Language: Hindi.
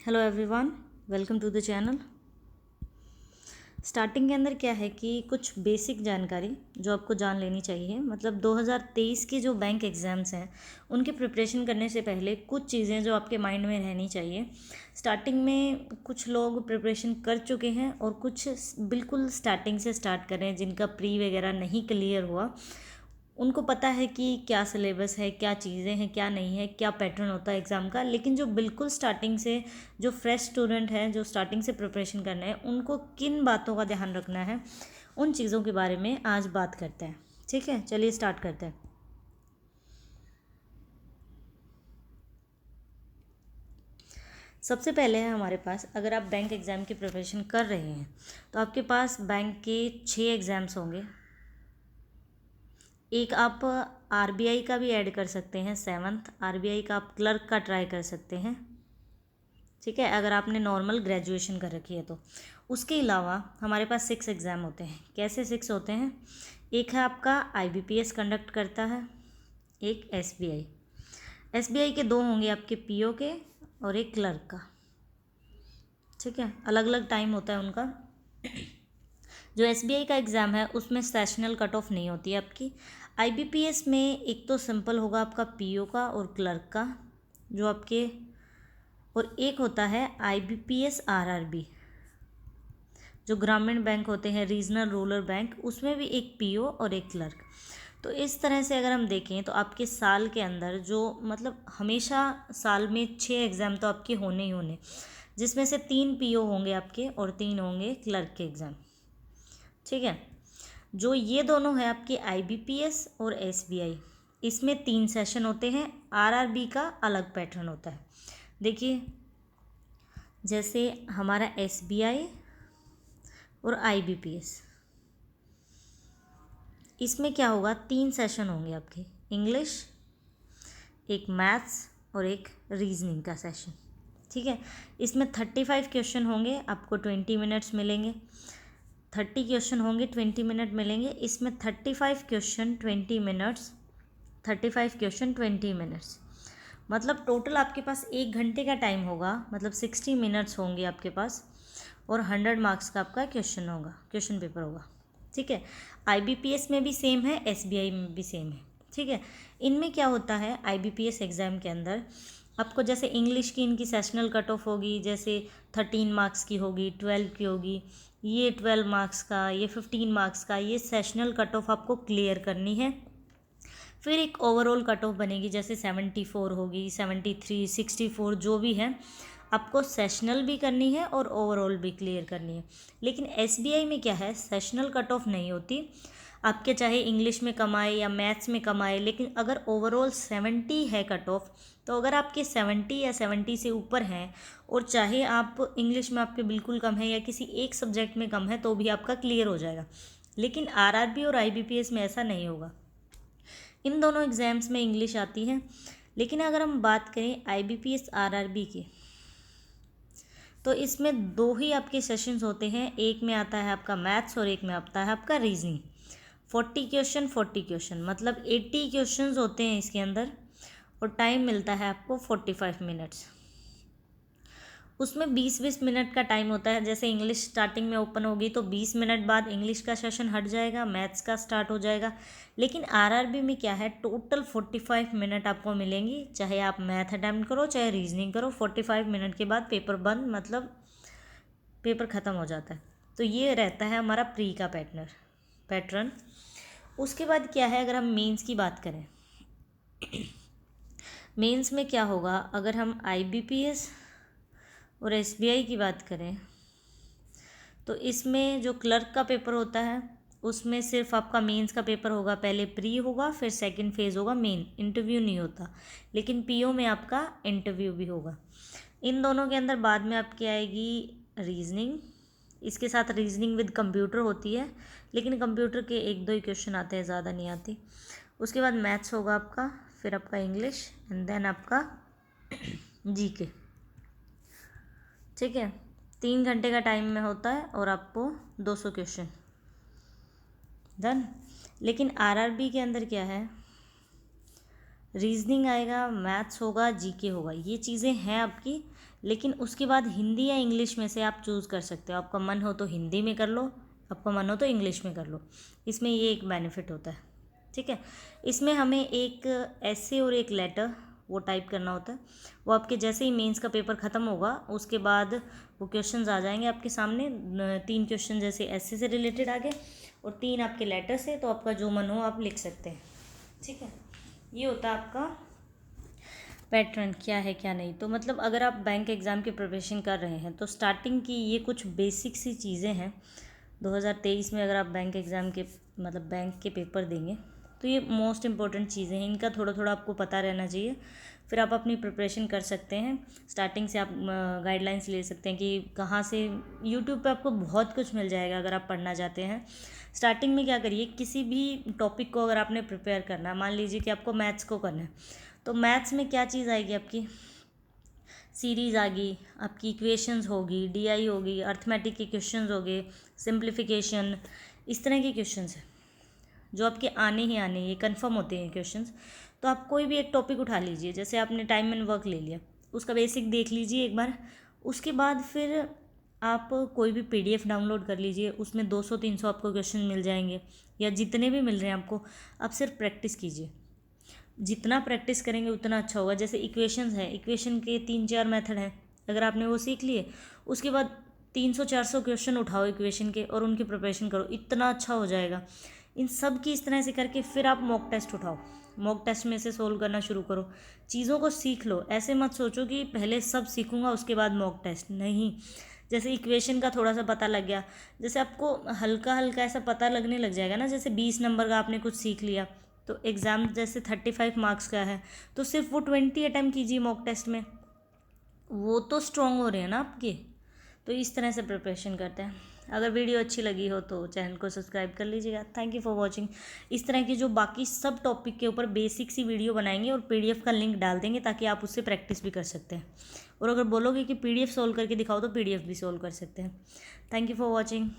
Hello everyone, welcome to the channel. Starting के अंदर क्या है कि कुछ बेसिक जानकारी जो आपको जान लेनी चाहिए। मतलब 2023 के जो बैंक एग्ज़ाम्स हैं उनके प्रिपरेशन करने से पहले कुछ चीज़ें जो आपके माइंड में रहनी चाहिए। स्टार्टिंग में कुछ लोग प्रिपरेशन कर चुके हैं और कुछ बिल्कुल स्टार्टिंग से स्टार्ट कर रहे हैं, जिनका प्री वगैरह नहीं क्लियर हुआ। उनको पता है कि क्या सिलेबस है, क्या चीज़ें हैं, क्या नहीं है, क्या पैटर्न होता है एग्ज़ाम का। लेकिन जो बिल्कुल स्टार्टिंग से जो फ्रेश स्टूडेंट हैं, जो स्टार्टिंग से प्रिपरेशन करना है, उनको किन बातों का ध्यान रखना है, उन चीज़ों के बारे में आज बात करते हैं। ठीक है, चलिए स्टार्ट करते हैं। सबसे पहले है हमारे पास, अगर आप बैंक एग्ज़ाम की प्रिपरेशन कर रहे हैं तो आपके पास बैंक के 6 एग्ज़ाम्स होंगे। एक आप आरबीआई का भी ऐड कर सकते हैं, 7th आरबीआई का आप क्लर्क का ट्राई कर सकते हैं। ठीक है, अगर आपने नॉर्मल ग्रेजुएशन कर रखी है तो। उसके अलावा हमारे पास 6 एग्ज़ाम होते हैं। कैसे 6 होते हैं? एक है आपका आईबीपीएस कंडक्ट करता है, एक एसबीआई। एसबीआई के 2 होंगे आपके पीओ के और एक क्लर्क का। ठीक है, अलग अलग टाइम होता है उनका। जो एसबीआई का एग्ज़ाम है उसमें सेशनल कट ऑफ नहीं होती है आपकी। आईबीपीएस में एक तो सिंपल होगा आपका पीओ का और क्लर्क का जो आपके, और एक होता है आईबीपीएस आरआरबी, जो ग्रामीण बैंक होते हैं, रीजनल रूरल बैंक, उसमें भी एक पीओ और एक क्लर्क। तो इस तरह से अगर हम देखें तो आपके साल के अंदर जो, मतलब हमेशा साल में 6 एग्ज़ाम तो आपके होने ही होने, जिसमें से 3 पीओ होंगे आपके और 3 होंगे क्लर्क के एग्ज़ाम। ठीक है, जो ये दोनों है आपके आईबीपीएस और एसबीआई, इसमें 3 सेशन होते हैं। आरआरबी का अलग पैटर्न होता है। देखिए, जैसे हमारा एसबीआई और आईबीपीएस, इसमें क्या होगा, 3 सेशन होंगे आपके, इंग्लिश, एक मैथ्स और एक रीजनिंग का सेशन। ठीक है, इसमें 35 क्वेश्चन होंगे, आपको 20 मिनट्स मिलेंगे। 30 क्वेश्चन होंगे, 20 मिनट मिलेंगे। इसमें 35 क्वेश्चन 20 मिनट्स, 35 क्वेश्चन 20 मिनट्स, मतलब टोटल आपके पास 1 घंटे का टाइम होगा, मतलब 60 मिनट्स होंगे आपके पास, और 100 मार्क्स का आपका क्वेश्चन होगा, क्वेश्चन पेपर होगा। ठीक है, आईबीपीएस में भी सेम है, एसबीआई में भी सेम है। ठीक है, इनमें क्या होता है, आईबीपीएस एग्ज़ाम के अंदर आपको जैसे इंग्लिश की इनकी सेशनल कट ऑफ होगी, जैसे 13 मार्क्स की होगी, 12 की होगी, ये 12 मार्क्स का, ये 15 मार्क्स का, ये सेशनल कट ऑफ आपको क्लियर करनी है। फिर एक ओवरऑल कट ऑफ बनेगी, जैसे 74 होगी, 73, 64, जो भी है, आपको सेशनल भी करनी है और ओवरऑल भी क्लियर करनी है। लेकिन एसबीआई में क्या है, सेशनल कट ऑफ नहीं होती। आपके चाहे इंग्लिश में कम आए या मैथ्स में कम आए, लेकिन अगर ओवरऑल 70 है कट ऑफ, तो अगर आपके 70 या 70 से ऊपर हैं, और चाहे आप इंग्लिश में आपके बिल्कुल कम है या किसी एक सब्जेक्ट में कम है, तो भी आपका क्लियर हो जाएगा। लेकिन आरआरबी और आईबीपीएस में ऐसा नहीं होगा। इन दोनों एग्ज़ाम्स में इंग्लिश आती है। लेकिन अगर हम बात करें आईबीपीएस आरआरबी की, तो इसमें 2 ही आपके सेशंस होते हैं। एक में आता है आपका मैथ्स और एक में आता है आपका रीजनिंग। 40 क्वेश्चन, मतलब 80 क्वेश्चंस होते हैं इसके अंदर, और टाइम मिलता है आपको 45 मिनट्स। उसमें 20-20 मिनट का टाइम होता है। जैसे इंग्लिश स्टार्टिंग में ओपन होगी तो 20 मिनट बाद इंग्लिश का सेशन हट जाएगा, मैथ्स का स्टार्ट हो जाएगा। लेकिन आरआरबी में क्या है, टोटल 45 मिनट आपको मिलेंगी, चाहे आप मैथ अटैम्प्ट करो चाहे रीजनिंग करो। 45 मिनट के बाद पेपर बंद, मतलब पेपर ख़त्म हो जाता है। तो ये रहता है हमारा प्री का पैटर्न। उसके बाद क्या है, अगर हम मेंस की बात करें, मेंस में क्या होगा, अगर हम आईबीपीएस और एसबीआई की बात करें, तो इसमें जो क्लर्क का पेपर होता है उसमें सिर्फ आपका मेंस का पेपर होगा। पहले प्री होगा, फिर सेकंड फेज़ होगा मेन, इंटरव्यू नहीं होता। लेकिन पीओ में आपका इंटरव्यू भी होगा। इन दोनों के अंदर बाद में आपकी आएगी रीजनिंग। इसके साथ रीजनिंग विद कंप्यूटर होती है, लेकिन कंप्यूटर के 1-2 ही क्वेश्चन आते हैं, ज़्यादा नहीं आती। उसके बाद मैथ्स होगा आपका, फिर आपका इंग्लिश, एंड देन आपका जीके। ठीक है, 3 घंटे का टाइम में होता है और आपको 200 क्वेश्चन डन। लेकिन आरआरबी के अंदर क्या है, रीजनिंग आएगा, मैथ्स होगा, जीके होगा, ये चीज़ें हैं आपकी। लेकिन उसके बाद हिंदी या इंग्लिश में से आप चूज़ कर सकते हो। आपका मन हो तो हिंदी में कर लो, आपका मन हो तो इंग्लिश में कर लो। इसमें ये एक बेनिफिट होता है, ठीक है। इसमें हमें एक ऐसे और एक लेटर वो टाइप करना होता है। वो आपके जैसे ही मेंस का पेपर ख़त्म होगा उसके बाद वो क्वेश्चंस आ जाएंगे आपके सामने। 3 क्वेश्चन जैसे ऐसे से रिलेटेड आ गए और 3 आपके लेटर से, तो आपका जो मन हो आप लिख सकते हैं, ठीक है। ये होता है आपका पैटर्न, क्या है क्या नहीं। तो मतलब अगर आप बैंक एग्ज़ाम की प्रिपरेशन कर रहे हैं तो स्टार्टिंग की ये कुछ बेसिक सी चीज़ें हैं। 2023 में अगर आप बैंक एग्ज़ाम के मतलब बैंक के पेपर देंगे तो ये मोस्ट इम्पॉर्टेंट चीज़ें हैं, इनका थोड़ा थोड़ा आपको पता रहना चाहिए। फिर आप अपनी प्रिपरेशन कर सकते हैं। स्टार्टिंग से आप गाइडलाइंस ले सकते हैं कि कहाँ से। यूट्यूब पे आपको बहुत कुछ मिल जाएगा अगर आप पढ़ना चाहते हैं। स्टार्टिंग में क्या करिए, किसी भी टॉपिक को अगर आपने प्रिपेयर करना है, मान लीजिए कि आपको मैथ्स को करना है, तो मैथ्स में क्या चीज़ आएगी, आपकी सीरीज़ आ गई, आपकी इक्वेशंस होगी, डीआई होगी, अर्थमेटिक के क्वेश्चंस हो गए, सिंप्लीफिकेशन, इस तरह के क्वेश्चंस हैं जो आपके आने ही आने, ये कंफर्म होते हैं क्वेश्चंस। तो आप कोई भी एक टॉपिक उठा लीजिए, जैसे आपने टाइम एंड वर्क ले लिया, उसका बेसिक देख लीजिए एक बार। उसके बाद फिर आप कोई भी पीडीएफ डाउनलोड कर लीजिए, उसमें 200-300 आपको क्वेश्चन मिल जाएंगे, या जितने भी मिल रहे हैं आपको। आप सिर्फ प्रैक्टिस कीजिए, जितना प्रैक्टिस करेंगे उतना अच्छा होगा। जैसे इक्वेशंस है, इक्वेशन के 3-4 मेथड हैं, अगर आपने वो सीख लिए उसके बाद 300-400 क्वेश्चन उठाओ इक्वेशन के और उनकी प्रिपरेशन करो, इतना अच्छा हो जाएगा। इन सब की इस तरह से करके फिर आप मॉक टेस्ट उठाओ, मॉक टेस्ट में से सोल्व करना शुरू करो, चीज़ों को सीख लो। ऐसे मत सोचो कि पहले सब सीखूंगा उसके बाद मॉक टेस्ट, नहीं। जैसे इक्वेशन का थोड़ा सा पता लग गया, जैसे आपको हल्का हल्का ऐसा पता लगने लग जाएगा ना, जैसे 20 नंबर का आपने कुछ सीख लिया, तो एग्ज़ाम जैसे 35 मार्क्स का है तो सिर्फ वो 20 अटैम्प्ट कीजिए मॉक टेस्ट में, वो तो स्ट्रॉन्ग हो रहे हैं ना आपके। तो इस तरह से प्रिपरेशन करते हैं। अगर वीडियो अच्छी लगी हो तो चैनल को सब्सक्राइब कर लीजिएगा। Thank you for watching. इस तरह की जो बाकी सब टॉपिक के ऊपर बेसिक सी वीडियो बनाएंगे और पीडीएफ का लिंक डाल देंगे ताकि आप उससे प्रैक्टिस भी कर सकते हैं। और अगर बोलोगे कि पीडीएफ सोल्व करके दिखाओ तो पीडीएफ भी सोल्व कर सकते हैं। Thank you for watching.